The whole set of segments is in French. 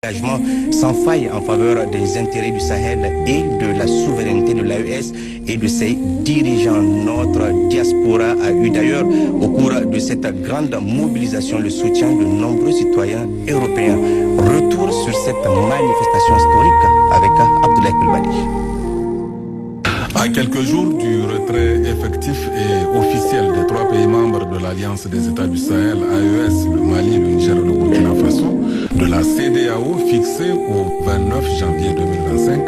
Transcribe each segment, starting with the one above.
Engagement sans faille en faveur des intérêts du Sahel et de la souveraineté de l'AES et de ses dirigeants. Notre diaspora a eu d'ailleurs au cours de cette grande mobilisation le soutien de nombreux citoyens européens. Retour sur cette manifestation historique avec Abdoulaye Coulibaly. À quelques jours du retrait effectif et officiel des 3 pays membres de l'Alliance des États du Sahel, AES, le Mali, le Niger et le Burkina Faso, de la CEDEAO fixée au 29 janvier 2025,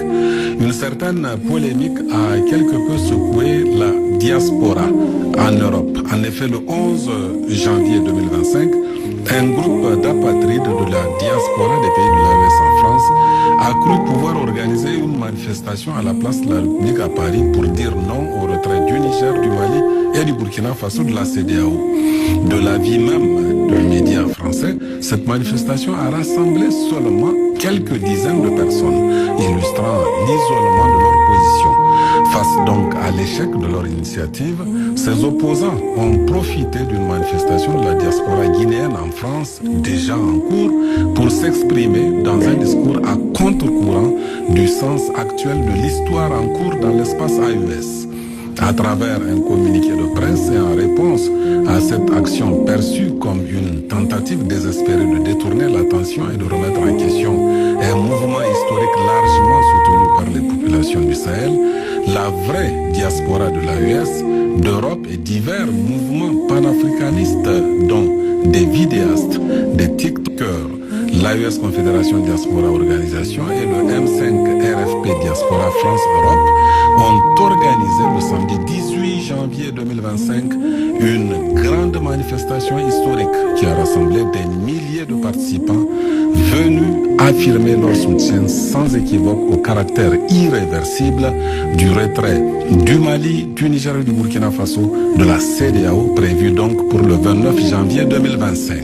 une certaine polémique a quelque peu secoué la diaspora en Europe. En effet, le 11 janvier 2025, un groupe d'apatrides de la diaspora des pays de l'AES en France a cru pouvoir organiser une manifestation à la place de la République à Paris pour dire non au retrait du Niger, du Mali et du Burkina Faso de la CEDEAO. De l'avis même de médias français, cette manifestation a rassemblé seulement quelques dizaines de personnes, illustrant l'isolement de leur position. Face donc à l'échec de leur initiative, ces opposants ont profité d'une manifestation de la diaspora guinéenne en France, déjà en cours, pour s'exprimer dans un discours à contre-courant du sens actuel de l'histoire en cours dans l'espace AES. À travers un communiqué de presse et en réponse à cette action perçue comme une tentative désespérée de détourner l'attention et de remettre en question un mouvement historique largement soutenu par les populations du Sahel, la vraie diaspora de l'AES, d'Europe et divers mouvements panafricanistes, dont des vidéastes, des TikTokers, l'AES Confédération Diaspora Organisation et le M5 RFP Diaspora France-Europe ont organisé le samedi 18 janvier 2025 une grande manifestation historique qui a rassemblé des milliers de participants venus affirmer leur soutien sans équivoque au caractère irréversible du retrait du Mali, du Niger et du Burkina Faso de la CEDEAO prévu donc pour le 29 janvier 2025.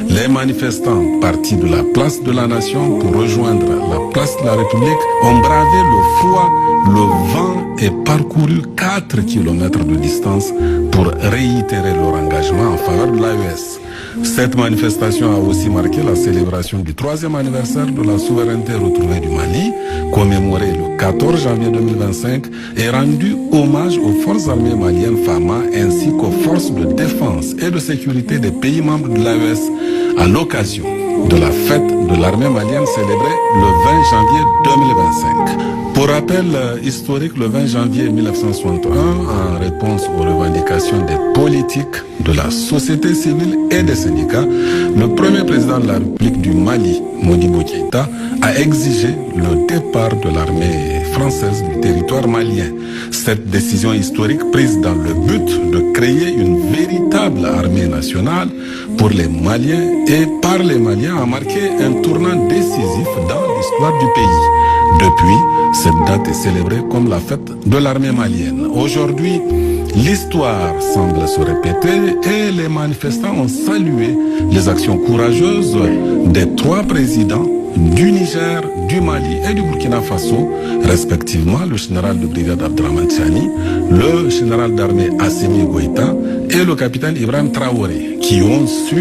Les manifestants partis de la place de la Nation pour rejoindre la place de la République ont bravé le froid, le vent et parcouru 4 kilomètres de distance pour réitérer leur engagement en faveur de l'AES. Cette manifestation a aussi marqué la célébration du 3e anniversaire de la souveraineté retrouvée du Mali, commémoré le 14 janvier 2025, et rendu hommage aux forces armées maliennes FAMA ainsi qu'aux forces de défense et de sécurité des pays membres de l'AES à l'occasion de la fête de l'armée malienne célébrée le 20 janvier 2025. Pour rappel historique, le 20 janvier 1961, en réponse aux revendications des politiques, de la société civile et des syndicats, le premier président de la République du Mali, Modibo Keïta, a exigé le départ de l'armée française du territoire malien. Cette décision historique prise dans le but de créer une véritable armée nationale pour les Maliens et par les Maliens a marqué un tournant décisif dans l'histoire du pays. Depuis, cette date est célébrée comme la fête de l'armée malienne. Aujourd'hui, l'histoire semble se répéter et les manifestants ont salué les actions courageuses des 3 présidents du Niger, du Mali et du Burkina Faso, respectivement le général de brigade Abdraman Tiani, le général d'armée Assimi Goïta et le capitaine Ibrahim Traoré, qui ont su